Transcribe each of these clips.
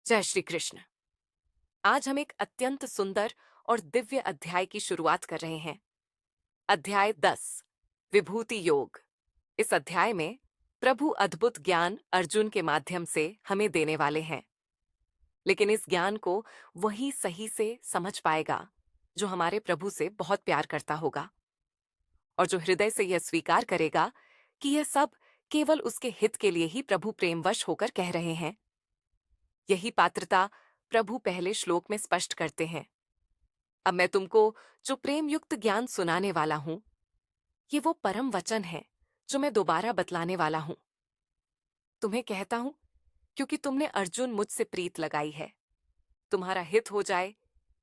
जय श्री कृष्ण। आज हम एक अत्यंत सुंदर और दिव्य अध्याय की शुरुआत कर रहे हैं। अध्याय 10, विभूति योग। इस अध्याय में प्रभु अद्भुत ज्ञान अर्जुन के माध्यम से हमें देने वाले हैं। लेकिन इस ज्ञान को वही सही से समझ पाएगा जो हमारे प्रभु से बहुत प्यार करता होगा और जो हृदय से यह स्वीकार करेगा कि यह सब केवल उसके हित के लिए ही प्रभु प्रेमवश होकर कह रहे हैं। यही पात्रता प्रभु पहले श्लोक में स्पष्ट करते हैं। अब मैं तुमको जो प्रेम युक्त ज्ञान सुनाने वाला हूं, ये वो परम वचन है जो मैं दोबारा बतलाने वाला हूं। तुम्हें कहता हूं क्योंकि तुमने अर्जुन मुझसे प्रीत लगाई है। तुम्हारा हित हो जाए,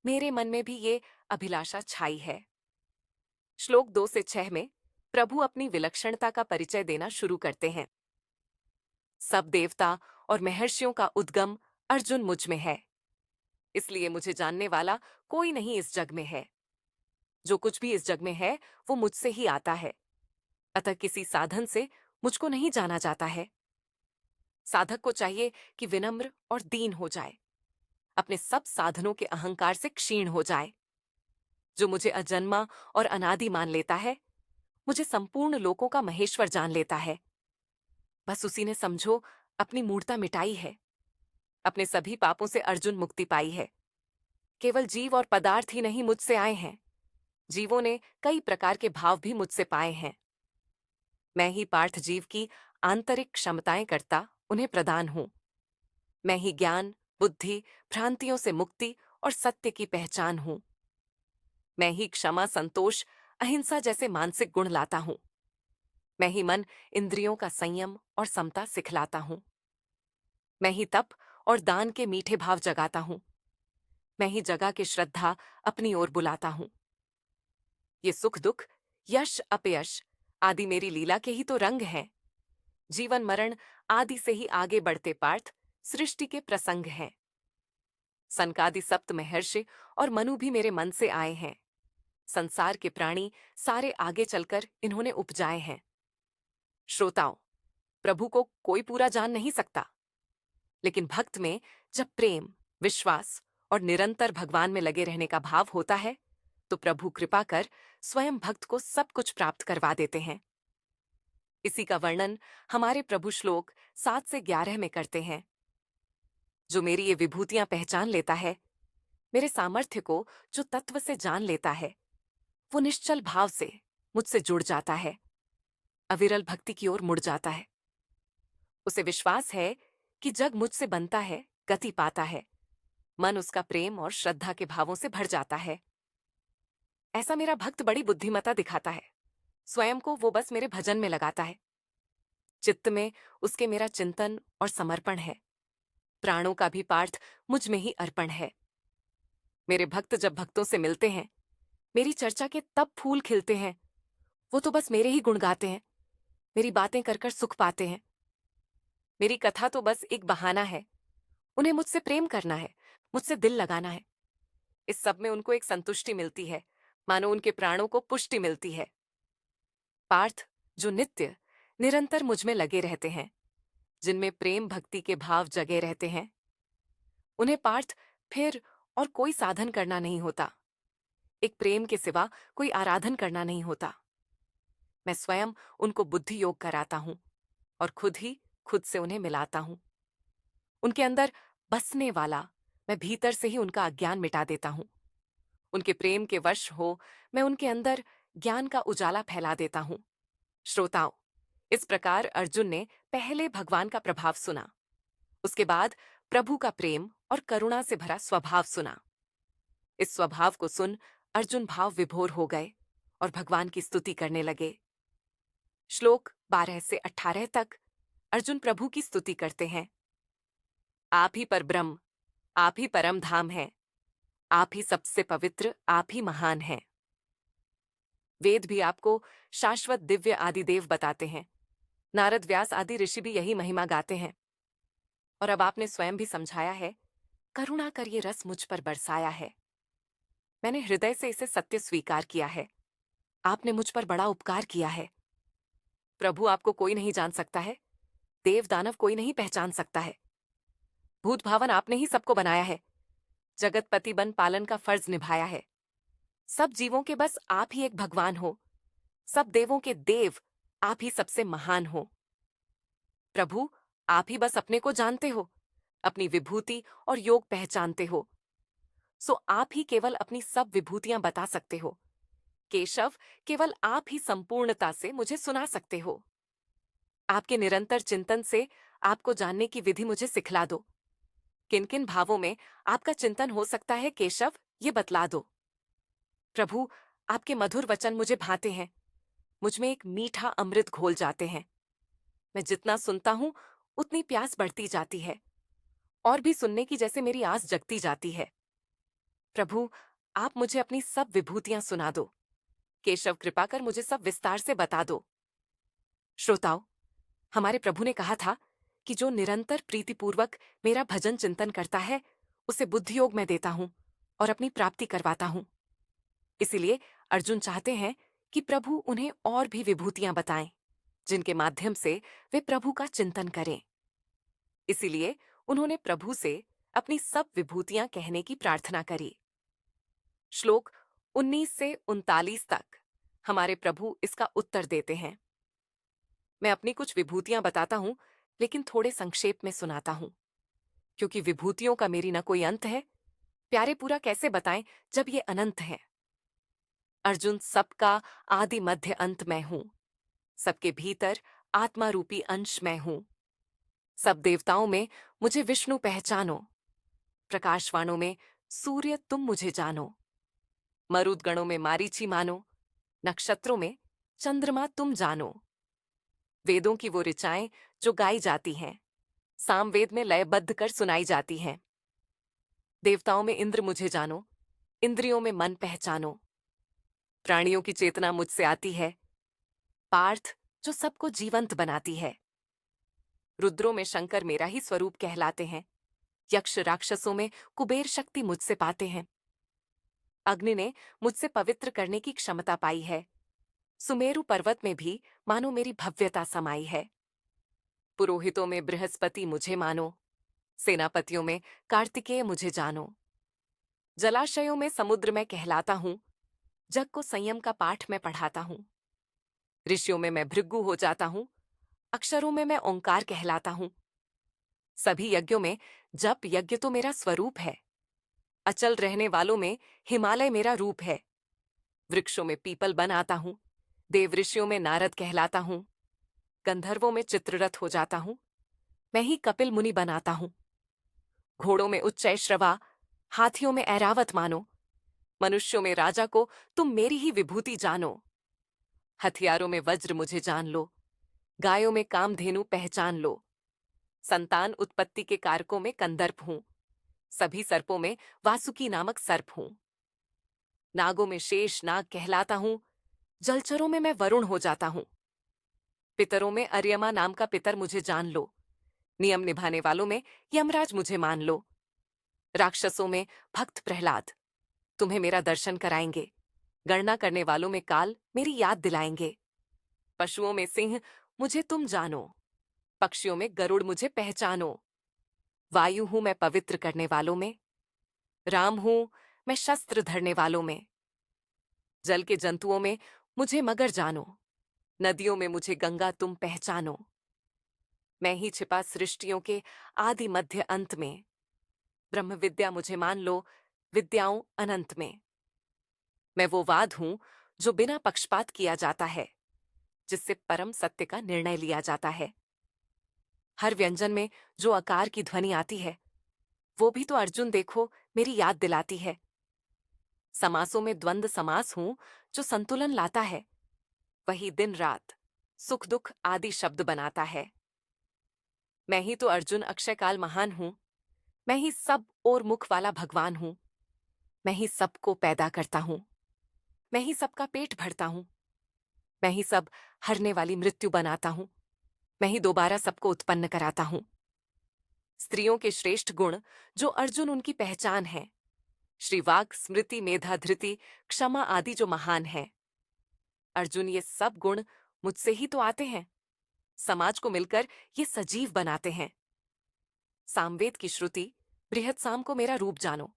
मेरे मन में भी ये अभिलाषा छाई है। श्लोक 2 से 6 में प्रभु अपनी विलक्षणता का परिचय देना शुरू करते हैं। सब देवता और महर्षियों का उद्गम अर्जुन मुझ में है, इसलिए मुझे जानने वाला कोई नहीं इस जग में है। जो कुछ भी इस जग में है वो मुझसे ही आता है, अतः किसी साधन से मुझको नहीं जाना जाता है। साधक को चाहिए कि विनम्र और दीन हो जाए, अपने सब साधनों के अहंकार से क्षीण हो जाए। जो मुझे अजन्मा और अनादि मान लेता है, मुझे संपूर्ण लोकों का महेश्वर जान लेता है। बस उसी ने समझो अपनी मूढ़ता मिटाई है। अपने सभी पापों से अर्जुन मुक्ति पाई है। केवल जीव और पदार्थ ही नहीं मुझसे आए हैं, जीवों ने कई प्रकार के भाव भी मुझसे पाए हैं। मैं ही पार्थ जीव की आंतरिक क्षमताएं करता उन्हें प्रदान हूं। मैं ही ज्ञान, बुद्धि, भ्रांतियों से मुक्ति और सत्य की पहचान हूं। मैं ही क्षमा, संतोष, अहिंसा जैसे मानसिक गुण लाता हूं। मैं ही मन, इंद्रियों का संयम और समता सिखलाता हूं। मैं ही तप और दान के मीठे भाव जगाता हूं। मैं ही जगा के श्रद्धा अपनी ओर बुलाता हूं। ये सुख दुख, यश अपयश आदि मेरी लीला के ही तो रंग हैं। जीवन मरण आदि से ही आगे बढ़ते पार्थ सृष्टि के प्रसंग हैं। सनकादि सप्त महर्षि और मनु भी मेरे मन से आए हैं। संसार के प्राणी सारे आगे चलकर इन्होंने उपजाए हैं। श्रोताओं, प्रभु को कोई पूरा जान नहीं सकता, लेकिन भक्त में जब प्रेम, विश्वास और निरंतर भगवान में लगे रहने का भाव होता है, तो प्रभु कृपा कर स्वयं भक्त को सब कुछ प्राप्त करवा देते हैं। इसी का वर्णन हमारे प्रभु श्लोक 7 से 11 में करते हैं। जो मेरी ये विभूतियां पहचान लेता है, मेरे सामर्थ्य को जो तत्व से जान लेता है, वो निश्चल भाव से मुझसे जुड़ जाता है, अविरल भक्ति की ओर मुड़ जाता है। उसे विश्वास है कि जग मुझसे बनता है, गति पाता है। मन उसका प्रेम और श्रद्धा के भावों से भर जाता है। ऐसा मेरा भक्त बड़ी बुद्धिमता दिखाता है। स्वयं को वो बस मेरे भजन में लगाता है। चित्त में उसके मेरा चिंतन और समर्पण है। प्राणों का भी पार्थ मुझ में ही अर्पण है। मेरे भक्त जब भक्तों से मिलते हैं, मेरी चर्चा के तब फूल खिलते हैं। वो तो बस मेरे ही गुण गाते हैं, मेरी बातें कर कर सुख पाते हैं। मेरी कथा तो बस एक बहाना है। उन्हें मुझसे प्रेम करना है, मुझसे दिल लगाना है। इस सब में उनको एक संतुष्टि मिलती है, मानो उनके प्राणों को पुष्टि मिलती है। पार्थ जो नित्य निरंतर मुझ में लगे रहते हैं, जिनमें प्रेम भक्ति के भाव जगे रहते हैं, उन्हें पार्थ फिर और कोई साधन करना नहीं होता। एक प्रेम के सिवा कोई आराधन करना नहीं होता। मैं स्वयं उनको बुद्धि योग कराता हूं और खुद ही खुद से उन्हें मिलाता हूं। उनके अंदर बसने वाला मैं भीतर से ही उनका अज्ञान मिटा देता हूं। उनके प्रेम के वश हो मैं उनके अंदर ज्ञान का उजाला फैला देता हूं। श्रोताओं, इस प्रकार अर्जुन ने पहले भगवान का प्रभाव सुना, उसके बाद प्रभु का प्रेम और करुणा से भरा स्वभाव सुना। इस स्वभाव को सुन अर्जुन भाव विभोर हो गए और भगवान की स्तुति करने लगे। श्लोक 12 से 18 तक अर्जुन प्रभु की स्तुति करते हैं। आप ही परब्रह्म, आप ही परम धाम हैं, आप ही सबसे पवित्र, आप ही महान हैं। वेद भी आपको शाश्वत दिव्य आदिदेव बताते हैं। नारद, व्यास आदि ऋषि भी यही महिमा गाते हैं। और अब आपने स्वयं भी समझाया है, करुणा कर ये रस मुझ पर बरसाया है। मैंने हृदय से इसे सत्य स्वीकार किया है। आपने मुझ पर बड़ा उपकार किया है। प्रभु आपको कोई नहीं जान सकता है, देव दानव कोई नहीं पहचान सकता है। भूत भावन आपने ही सबको बनाया है। जगतपति बन पालन का फर्ज निभाया है। सब जीवों के बस आप ही एक भगवान हो। सब देवों के देव आप ही सबसे महान हो। प्रभु, आप ही बस अपने को जानते हो, अपनी विभूति और योग पहचानते हो। सो आप ही केवल अपनी सब विभूतियां बता सकते हो। केशव, केवल आप ही संपूर्णता से मुझे सुना सकते हो। आपके निरंतर चिंतन से आपको जानने की विधि मुझे सिखला दो। किन किन भावों में आपका चिंतन हो सकता है केशव, ये बतला दो। प्रभु, आपके मधुर वचन मुझे भाते हैं। मुझ में एक मीठा अमृत घोल जाते हैं। मैं जितना सुनता हूं उतनी प्यास बढ़ती जाती है, और भी सुनने की जैसे मेरी आस जगती जाती है। प्रभु, आप मुझे अपनी सब विभूतियां सुना दो। केशव, कृपा कर मुझे सब विस्तार से बता दो। श्रोताओ, हमारे प्रभु ने कहा था कि जो निरंतर प्रीतिपूर्वक मेरा भजन चिंतन करता है, उसे बुद्धि योग में देता हूं और अपनी प्राप्ति करवाता हूं। इसीलिए अर्जुन चाहते हैं कि प्रभु उन्हें और भी विभूतियां बताएं, जिनके माध्यम से वे प्रभु का चिंतन करें। इसीलिए उन्होंने प्रभु से अपनी सब विभूतियां कहने की प्रार्थना करी। श्लोक 19 से 39 तक हमारे प्रभु इसका उत्तर देते हैं। मैं अपनी कुछ विभूतियां बताता हूं, लेकिन थोड़े संक्षेप में सुनाता हूं, क्योंकि विभूतियों का मेरी न कोई अंत है। प्यारे, पूरा कैसे बताएं जब ये अनंत है। अर्जुन, सबका आदि मध्य अंत मैं हूं। सबके भीतर आत्मा रूपी अंश मैं हूं। सब देवताओं में मुझे विष्णु पहचानो। प्रकाशवाणों में सूर्य तुम मुझे जानो। मरुदगणों में मारीची मानो। नक्षत्रों में चंद्रमा तुम जानो। वेदों की वो ऋचाएं जो गाई जाती हैं, सामवेद में लयबद्ध कर सुनाई जाती हैं। देवताओं में इंद्र मुझे जानो। इंद्रियों में मन पहचानो। प्राणियों की चेतना मुझसे आती है। पार्थ, जो सबको जीवंत बनाती है। रुद्रों में शंकर मेरा ही स्वरूप कहलाते हैं। यक्ष राक्षसों में कुबेर शक्ति मुझसे पाते हैं। अग्नि ने मुझसे पवित्र करने की क्षमता पाई है। सुमेरु पर्वत में भी मानो मेरी भव्यता समाई है। पुरोहितों में बृहस्पति मुझे मानो। सेनापतियों में कार्तिकेय मुझे जानो। जलाशयों में समुद्र में कहलाता हूं। जग को संयम का पाठ में पढ़ाता हूं। ऋषियों में मैं भृगु हो जाता हूं। अक्षरों में मैं ओंकार कहलाता हूं। सभी यज्ञों में जप यज्ञ तो मेरा स्वरूप है। अचल रहने वालों में हिमालय मेरा रूप है। वृक्षों में पीपल बन आता हूं। देव ऋषियों में नारद कहलाता हूं। गंधर्वों में चित्ररथ हो जाता हूं। मैं ही कपिल मुनि बनाता हूं। घोड़ों में उच्चैश्रवा, हाथियों में ऐरावत मानो। मनुष्यों में राजा को तुम मेरी ही विभूति जानो। हथियारों में वज्र मुझे जान लो। गायों में कामधेनु पहचान लो। संतान उत्पत्ति के कारकों में कंदर्प हूं। सभी सर्पों में वासुकी नामक सर्प हूं। नागों में शेष नाग कहलाता हूं। जलचरों में मैं वरुण हो जाता हूं। पितरों में अर्यमा नाम का पितर मुझे जान लो। नियम निभाने वालों में यमराज मुझे मान लो। राक्षसों में भक्त प्रहलाद तुम्हें मेरा दर्शन कराएंगे। गणना करने वालों में काल मेरी याद दिलाएंगे। पशुओं में सिंह मुझे तुम जानो। पक्षियों में गरुड़ मुझे पहचानो। वायु हूं मैं पवित्र करने वालों में। राम हूं मैं शस्त्र धरने वालों में। जल के जंतुओं में मुझे मगर जानो। नदियों में मुझे गंगा तुम पहचानो। मैं ही छिपा सृष्टियों के आदि मध्य अंत में। ब्रह्म विद्या मुझे मान लो, विद्याओं अनंत में। मैं वो वाद हूं जो बिना पक्षपात किया जाता है, जिससे परम सत्य का निर्णय लिया जाता है। हर व्यंजन में जो आकार की ध्वनि आती है, वो भी तो अर्जुन देखो मेरी याद दिलाती है। समासों में द्वंद्व समास हूं जो संतुलन लाता है। वही दिन रात सुख दुख आदि शब्द बनाता है। मैं ही तो अर्जुन अक्षयकाल महान हूं। मैं ही सब और मुख वाला भगवान हूं। मैं ही सबको पैदा करता हूं। मैं ही सबका पेट भरता हूं। मैं ही सब हरने वाली मृत्यु बनाता हूं। मैं ही दोबारा सबको उत्पन्न कराता हूं। स्त्रियों के श्रेष्ठ गुण जो अर्जुन उनकी पहचान है। श्री वाग स्मृति मेधा धृति क्षमा आदि जो महान है। अर्जुन, ये सब गुण मुझसे ही तो आते हैं। समाज को मिलकर ये सजीव बनाते हैं। सामवेद की श्रुति बृहत साम को मेरा रूप जानो।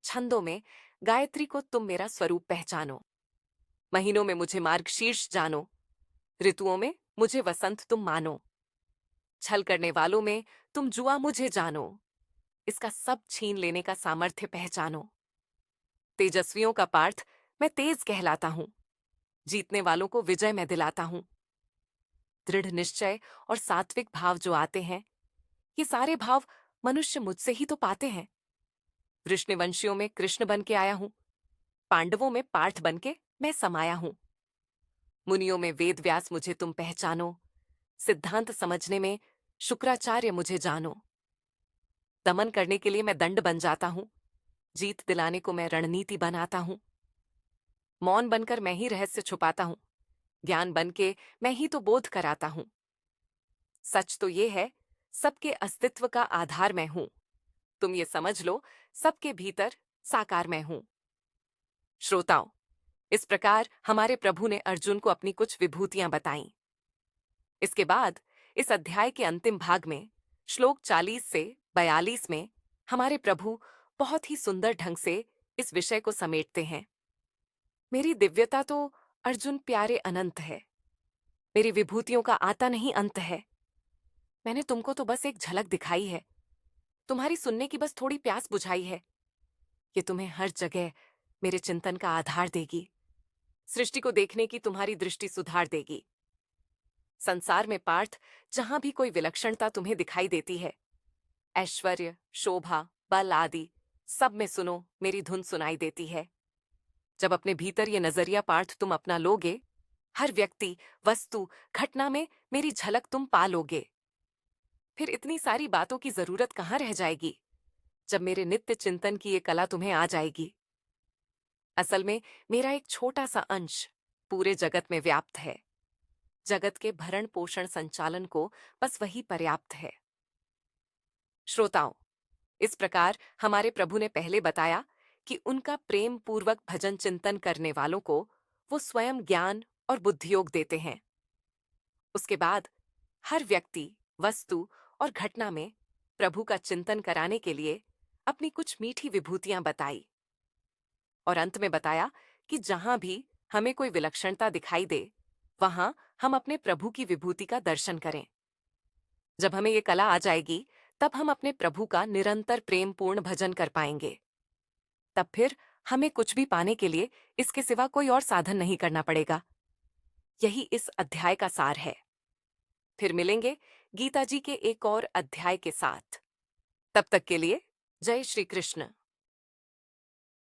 छंदों में गायत्री को तुम मेरा स्वरूप पहचानो। महीनों में मुझे मार्गशीर्ष जानो। ऋतुओं में मुझे वसंत तुम मानो। छल करने वालों में तुम जुआ मुझे जानो। इसका सब छीन लेने का सामर्थ्य पहचानो। तेजस्वियों का पार्थ मैं तेज कहलाता हूं। जीतने वालों को विजय मैं दिलाता हूं। दृढ़ निश्चय और सात्विक भाव जो आते हैं, ये सारे भाव मनुष्य मुझसे ही तो पाते हैं। वृष्णिवंशियों में कृष्ण बन के आया हूं। पांडवों में पार्थ बन के मैं समाया हूं। मुनियों में वेद व्यास मुझे तुम पहचानो। सिद्धांत समझने में शुक्राचार्य मुझे जानो। दमन करने के लिए मैं दंड बन जाता हूं। जीत दिलाने को मैं रणनीति बनाता हूं। मौन बनकर मैं ही रहस्य छुपाता हूं। ज्ञान बन के मैं ही तो बोध कराता हूं। सच तो ये है, सबके अस्तित्व का आधार मैं हूं। तुम ये समझ लो, सबके भीतर साकार मैं हूं। श्रोताओं, इस प्रकार हमारे प्रभु ने अर्जुन को अपनी कुछ विभूतियां बताईं। इसके बाद इस अध्याय के अंतिम भाग में श्लोक 40 से 42 में हमारे प्रभु बहुत ही सुंदर ढंग से इस विषय को समेटते हैं। मेरी दिव्यता तो अर्जुन प्यारे अनंत है। मेरी विभूतियों का आता नहीं अंत है। मैंने तुमको तो बस एक झलक दिखाई है। तुम्हारी सुनने की बस थोड़ी प्यास बुझाई है। ये तुम्हें हर जगह मेरे चिंतन का आधार देगी। सृष्टि को देखने की तुम्हारी दृष्टि सुधार देगी। संसार में पार्थ जहां भी कोई विलक्षणता तुम्हें दिखाई देती है, ऐश्वर्य, शोभा, बल आदि, सब में सुनो मेरी धुन सुनाई देती है। जब अपने भीतर ये नजरिया पार्थ तुम अपना लोगे, हर व्यक्ति, वस्तु, घटना में मेरी झलक तुम पा लोगे। फिर इतनी सारी बातों की जरूरत कहाँ रह जाएगी, जब मेरे नित्य चिंतन की ये कला तुम्हें आ जाएगी। असल में मेरा एक छोटा सा अंश पूरे जगत में व्याप्त है। जगत के भरण पोषण संचालन को बस वही पर्याप्त है। श्रोताओं, इस प्रकार हमारे प्रभु ने पहले बताया कि उनका प्रेम पूर्वक भजन चिंतन करने वालों को वो स्वयं ज्ञान और बुद्धियोग देते हैं। उसके बाद हर व्यक्ति, वस्तु और घटना में प्रभु का चिंतन कराने के लिए अपनी कुछ मीठी विभूतियां बताई। और अंत में बताया कि जहां भी हमें कोई विलक्षणता दिखाई दे, वहां हम अपने प्रभु की विभूति का दर्शन करें। जब हमें ये कला आ जाएगी, तब हम अपने प्रभु का निरंतर प्रेमपूर्ण भजन कर पाएंगे। तब फिर हमें कुछ भी पाने के लिए इसके सिवा कोई और साधन नहीं करना पड़ेगा। यही इस अध्याय का सार है। फिर मिलेंगे गीता जी के एक और अध्याय के साथ। तब तक के लिए जय श्री कृष्ण।